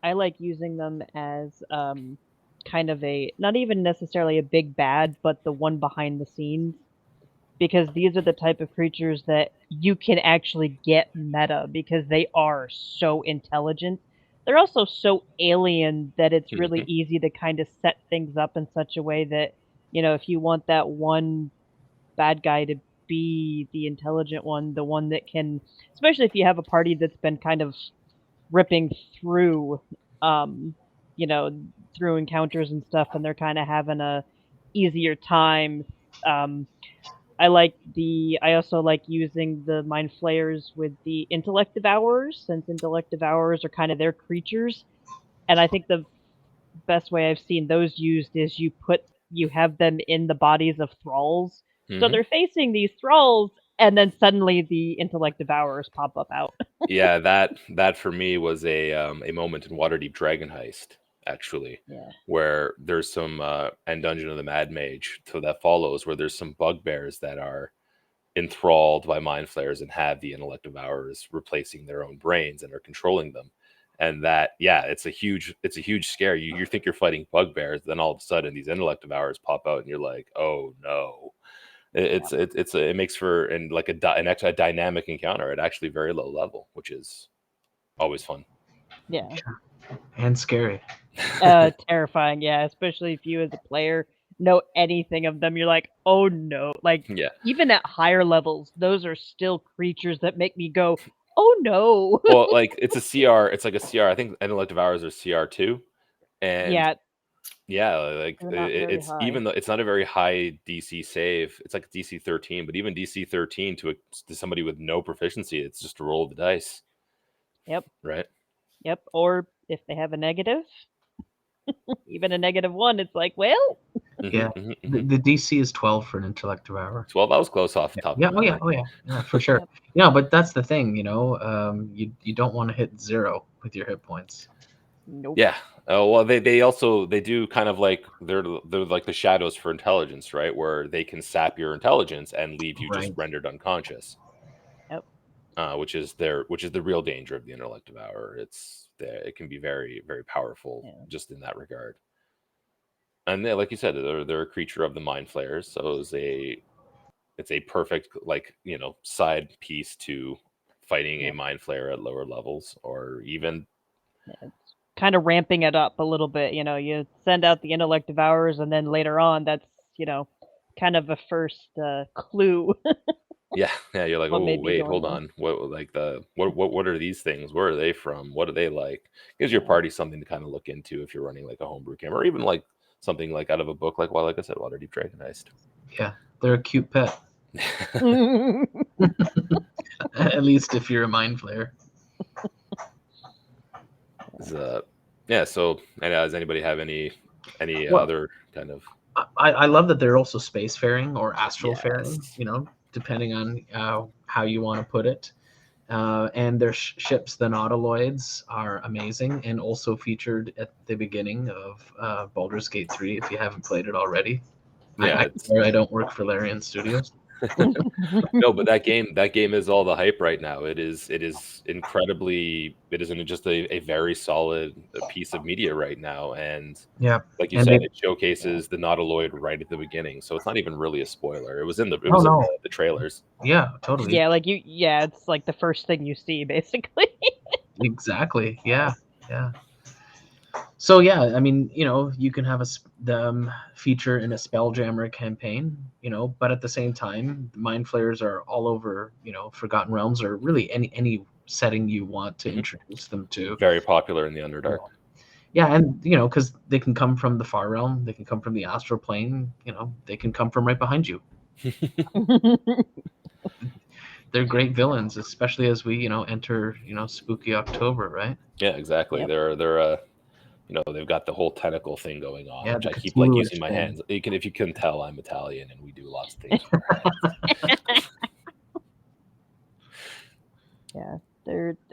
I like using them as kind of a, not even necessarily a big bad, but the one behind the scenes. Because these are the type of creatures that you can actually get meta because they are so intelligent. They're also so alien that it's really easy to kind of set things up in such a way that, if you want that one bad guy to be the intelligent one, the one that can, especially if you have a party that's been kind of ripping through, you know, through encounters and stuff, and they're kind of having a easier time. Um, I also like using the mind flayers with the intellect devourers, since intellect devourers are kind of their creatures. And I think the best way I've seen those used is you have them in the bodies of thralls. So they're facing these thralls, and then suddenly the intellect devourers pop up out. Yeah, that for me was a moment in Waterdeep Dragon Heist, actually, Yeah. where there's some and Dungeon of the Mad Mage, so that follows, where there's some bugbears that are enthralled by mind flayers and have the intellect devourers replacing their own brains and are controlling them. And that, yeah, it's a huge scare. You think you're fighting bugbears, then all of a sudden these intellect devourers pop out, and you're like, oh no. It makes for like a dynamic encounter at actually very low level, which is always fun. Yeah. And scary. Terrifying, yeah, especially if you as a player know anything of them. You're like, oh no. Like, Yeah. even at higher levels, those are still creatures that make me go, oh no. Well, like it's a CR. It's like a CR. I think intellect devourers are CR2, and yeah, like they're not very it's, high. even though it's not a very high DC save, it's like DC 13. But even DC 13 to somebody with no proficiency, it's just a roll of the dice. Yep. Right. Yep. Or if they have a negative, even a -1, it's like, well. Yeah. The DC is 12 for an intellect devour. 12. I was close off the top. Yeah. Of my Oh yeah, for sure. Yep. Yeah, but that's the thing, you don't want to hit 0 with your hit points. Nope. Yeah. Oh well, they do kind of like they're like the shadows for intelligence, right? Where they can sap your intelligence and leave you just rendered unconscious. Yep. Which is the real danger of the intellect devour. It can be very, very powerful just in that regard. And they, like you said, they're a creature of the mind flayers, so it's a perfect, like, side piece to fighting a mind flayer at lower levels, or even it's kind of ramping it up a little bit. You send out the intellect devourers, and then later on, that's kind of a first clue. yeah, you're like, What may oh be wait, going hold on, what are these things? Where are they from? What are they like? Gives your party something to kind of look into if you're running like a homebrew camp, or even like something like out of a book, like I said, Waterdeep Dragon Heist. Yeah, they're a cute pet. At least if you're a mind flayer. Yeah. So, and does anybody have any other kind of? I love that they're also spacefaring or astral faring. Depending on how you want to put it. And their ships, the Nautiloids, are amazing and also featured at the beginning of Baldur's Gate 3. If you haven't played it already, yeah, I don't work for Larian Studios. No, but that game is all the hype right now. It is incredibly. It is just a very solid piece of media right now, and like you said, it showcases the Nautiloid right at the beginning. So it's not even really a spoiler. It was in the trailers. Yeah, totally. Yeah, it's like the first thing you see, basically. Exactly. Yeah. So yeah, I mean, you can have them feature in a Spelljammer campaign, but at the same time, mind flayers are all over, Forgotten Realms, or really any setting you want to introduce them to. Very popular in the Underdark. Yeah, and because they can come from the Far Realm, they can come from the Astral Plane, they can come from right behind you. they're great villains, especially as we enter spooky October, right? Yeah, exactly. Yep. They're they've got the whole tentacle thing going on, Yeah, which the I keep like Cthulhu-ish using my thing. hands. If you can tell, I'm Italian, and we do lots of things with our hands. Yeah,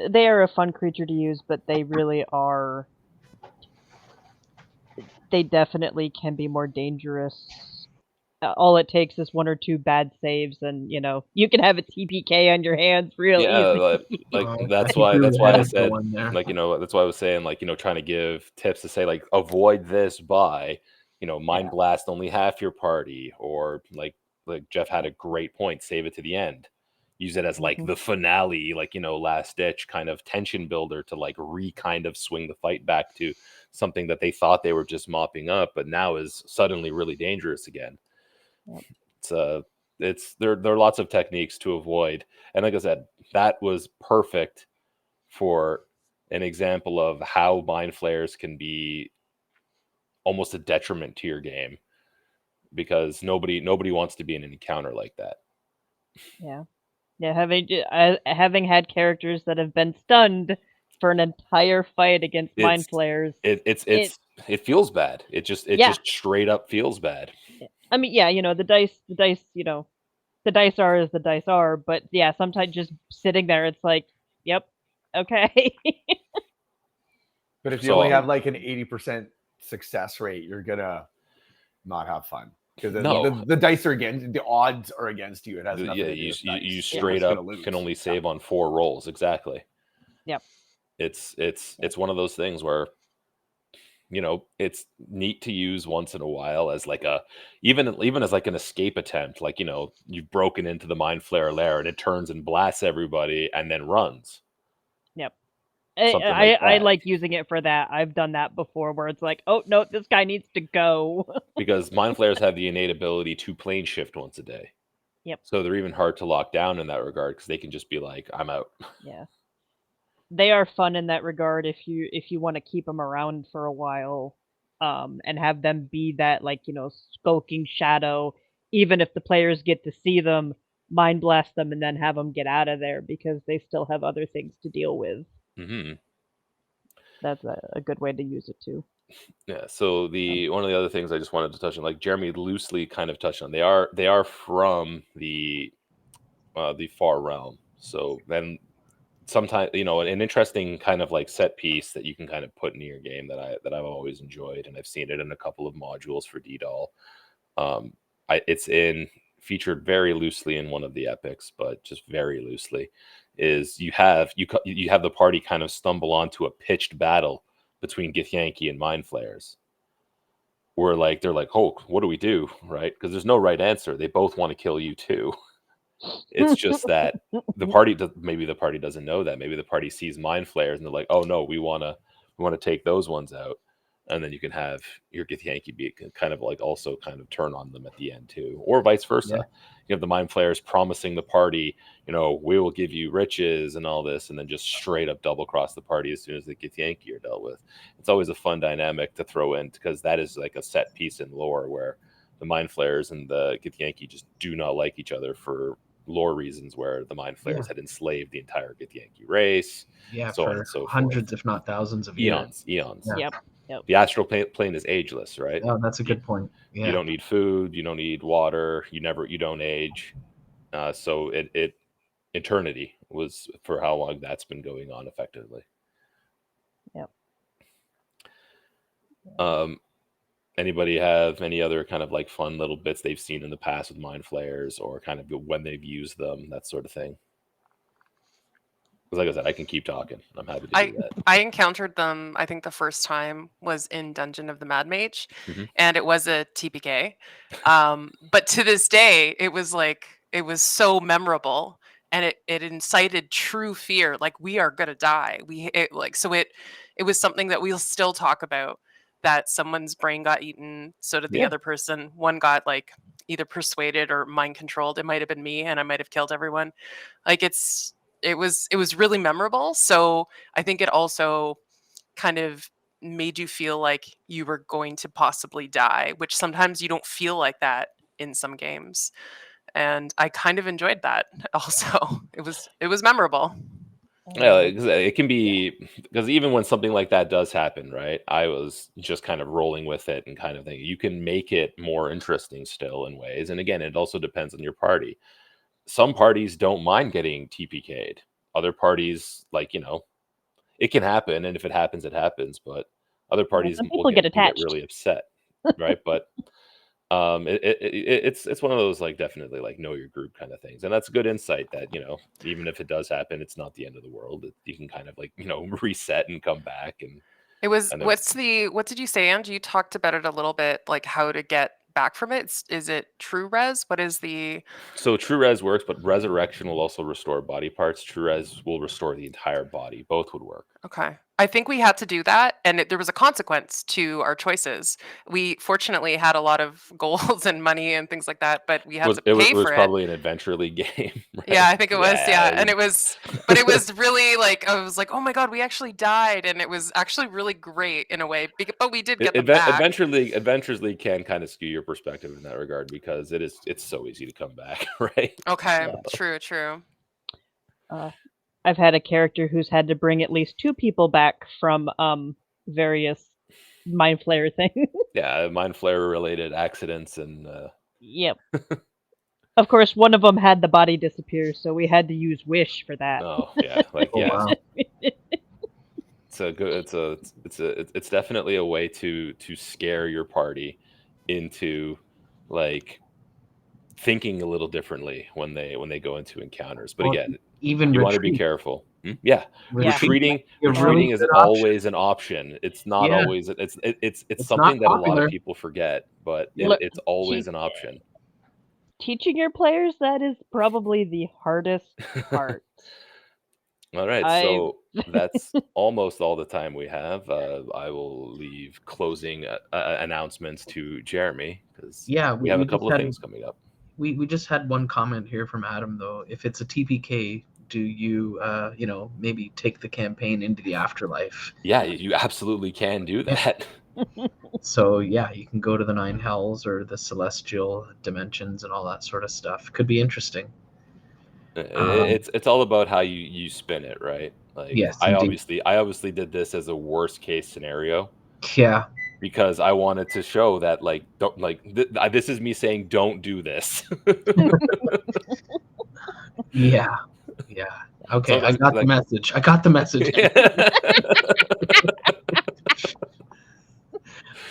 they are a fun creature to use, but they really are. They definitely can be more dangerous. All it takes is 1 or 2 bad saves, and you can have a TPK on your hands real Yeah, easy. like I that's think why we that's were why I ahead of the said one there. that's why I was saying trying to give tips to say like avoid this by mind Yeah. blast only half your party, or like Jeff had a great point, save it to the end. Use it as like Mhm. the finale, like last ditch kind of tension builder to like kind of swing the fight back to something that they thought they were just mopping up, but now is suddenly really dangerous again. Yep. There are lots of techniques to avoid, and like I said, that was perfect for an example of how mind flayers can be almost a detriment to your game, because nobody wants to be in an encounter like that. Yeah. Yeah, having had characters that have been stunned for an entire fight against mind It's flayers, it it feels bad. It yeah. just straight up feels bad. I mean, yeah, the dice, the dice are as the dice are, but yeah, sometimes just sitting there, it's like, yep, okay. But if you So only have like an 80% success rate, you're gonna not have fun because no, the dice are against, the odds are against you. It has nothing yeah, to do with dice. you You're straight just gonna up lose. can only save on 4 rolls. Exactly. Yep. It's one of those things where it's neat to use once in a while as like a even as like an escape attempt, like you've broken into the mind flare lair and it turns and blasts everybody and then runs, Yep. something like I that. like using it for that. I've done that before where it's like, oh no, this guy needs to go. Because mind flares have the innate ability to plane shift once a day, Yep. so they're even hard to lock down in that regard, because they can just be like, I'm out. Yeah. They are fun in that regard if you want to keep them around for a while, and have them be that, like, skulking shadow, even if the players get to see them, mind blast them and then have them get out of there because they still have other things to deal with. Hmm. That's a good way to use it too. Yeah, so the one of the other things I just wanted to touch on, like Jeremy loosely kind of touched on, they are from the far realm. So then sometimes an interesting kind of like set piece that you can kind of put into your game that I've always enjoyed, and I've seen it in a couple of modules for DDoL. It's in featured very loosely in one of the epics, but just very loosely, is you have the party kind of stumble onto a pitched battle between Githyanki and Mind Flayers, where like they're like, oh, what do we do, right? Because there's no right answer. They both want to kill you too. It's just that maybe the party doesn't know that. Maybe the party sees mind flayers and they're like, "Oh no, we want to take those ones out," and then you can have your Githyanki be kind of like also kind of turn on them at the end too, or vice versa. Yeah. You have the mind flayers promising the party, we will give you riches and all this, and then just straight up double cross the party as soon as the Githyanki are dealt with. It's always a fun dynamic to throw in, because that is like a set piece in lore where the mind flayers and the Githyanki just do not like each other for lore reasons, where the mind flayers had enslaved the entire Githyanki race, Yeah, so on for and so hundreds, forth. if not thousands of years. Eons. Yeah. Yep. Yep. The astral plane is ageless, right? Oh, that's a good point. You Yeah. don't need food, you don't need water, you don't age. So it eternity was for how long that's been going on effectively. Yep. Anybody have any other kind of like fun little bits they've seen in the past with mind flayers, or kind of when they've used them, that sort of thing? Because like I said, I can keep talking. I'm happy to do that. I encountered them, I think the first time was in Dungeon of the Mad Mage, Mhm. and it was a TPK. But to this day, it was so memorable, and it incited true fear. Like, we are gonna die. It was something that we'll still talk about. That someone's brain got eaten, so did the Yeah. other person. One got like either persuaded or mind controlled. It might have been me, and I might have killed everyone. Like, it was really memorable. So I think it also kind of made you feel like you were going to possibly die, which sometimes you don't feel like that in some games. and I kind of enjoyed that. Also, it was memorable. Yeah, it can be, because even when something like that does happen, right? I was just kind of rolling with it and kind of thinking you can make it more interesting still in ways. And again, it also depends on your party. Some parties don't mind getting TPK'd. Other parties, like, it can happen, and if it happens, it happens. But other parties some will people get can get attached. really upset, right? But it's one of those, like, definitely, like, know your group kind of things, and that's good insight that even if it does happen, it's not the end of the world. You can kind of, like, reset and come back and It was kind of. what did you say, Ange? You talked about it a little bit, like how to get back from it. Is it true res? What is the So true res works, but resurrection will also restore body parts. True res will restore the entire body. Both would work. Okay. I think we had to do that, and there was a consequence to our choices. We fortunately had a lot of goals and money and things like that, but we had to It pay was for it. probably an Adventure League game, right? Yeah, I think it was. Yeah, and you- but it was really like I was like, oh my god, we actually died, and it was actually really great in a way. But we did get them back. Adventures League can kind of skew your perspective in that regard because it's so easy to come back, right? Okay, Yeah. true. I've had a character who's had to bring at least 2 people back from various mind flayer things. Yeah, mind flare related accidents and Yep. Of course, one of them had the body disappear, so we had to use wish for that. oh yeah, like Oh, yeah, wow. it's definitely a way to scare your party into, like, thinking a little differently when they go into encounters. But Or again, even you want to be retreat. careful. Yeah, retreating Be a retreating really is good option. always an option. It's not Yeah. always it's It's something not that a lot popular. of people forget, but Look, it's always an option. Teaching your players, that is probably the hardest part. All right, so that's almost all the time we have. I will leave closing announcements to Jeremy because Yeah, we have a just couple of had- things coming up. We just had one comment here from Adam though. If it's a TPK, do you maybe take the campaign into the afterlife? Yeah, you absolutely can do that. So yeah, you can go to the 9 hells or the celestial dimensions and all that sort of stuff. Could be interesting. It's all about how you spin it, right? Like, Yes, I indeed. obviously did this as a worst case scenario Yeah. because I wanted to show that, like, don't, like, this is me saying don't do this. Yeah. Okay, So, I got the message.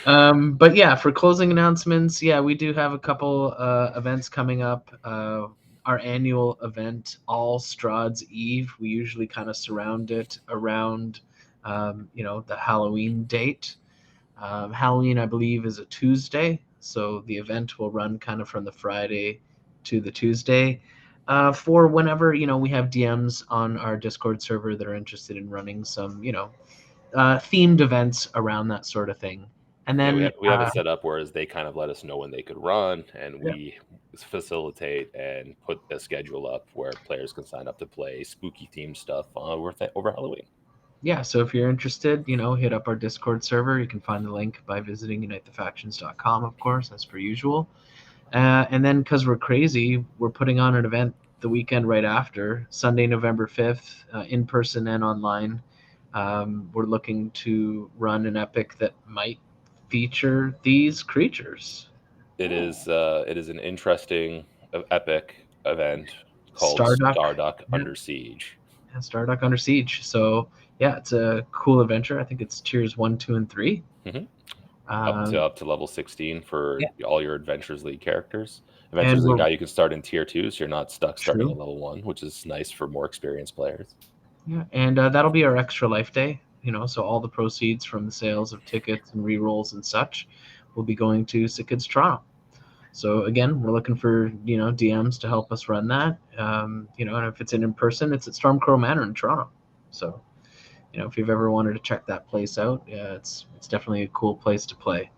But yeah, for closing announcements, yeah, we do have a couple events coming up. Our annual event, All Strahd's Eve, we usually kind of surround it around, the Halloween date. Halloween, I believe, is a Tuesday, so the event will run kind of from the Friday to the Tuesday. For whenever we have DMs on our Discord server that are interested in running some themed events around that sort of thing. And then we have it set up whereas they kind of let us know when they could run, and we facilitate and put a schedule up where players can sign up to play spooky themed stuff over Halloween. Yeah, so if you're interested, hit up our Discord server. You can find the link by visiting unitethefactions.com, of course, as per usual. And then, because we're crazy, we're putting on an event the weekend right after, Sunday, November 5th, in person and online. We're looking to run an epic that might feature these creatures. It is an interesting epic event called Starduck Under Siege. And Starduck Under Siege. So yeah, it's a cool adventure. I think it's tiers 1, 2, and 3. Mm-hmm. Up to level 16 for all your Adventures League characters. Adventures League now you can start in tier 2, so you're not stuck starting at level 1, which is nice for more experienced players. Yeah, and that'll be our extra life day. So all the proceeds from the sales of tickets and rerolls and such will be going to Sick Kids Toronto. So again, we're looking for DMs to help us run that. And if it's in person, it's at Stormcrow Manor in Toronto. So if you've ever wanted to check that place out, it's definitely a cool place to play.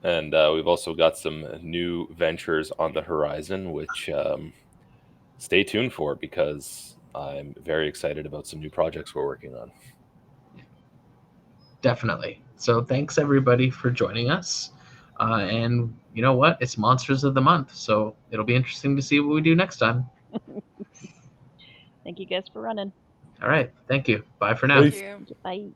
And we've also got some new ventures on the horizon, which stay tuned for, because I'm very excited about some new projects we're working on. Definitely. So thanks everybody for joining us. And you know what? It's Monsters of the Month, so it'll be interesting to see what we do next time. Thank you guys for running. All right. Thank you. Bye for now. Thank Peace. you. Bye.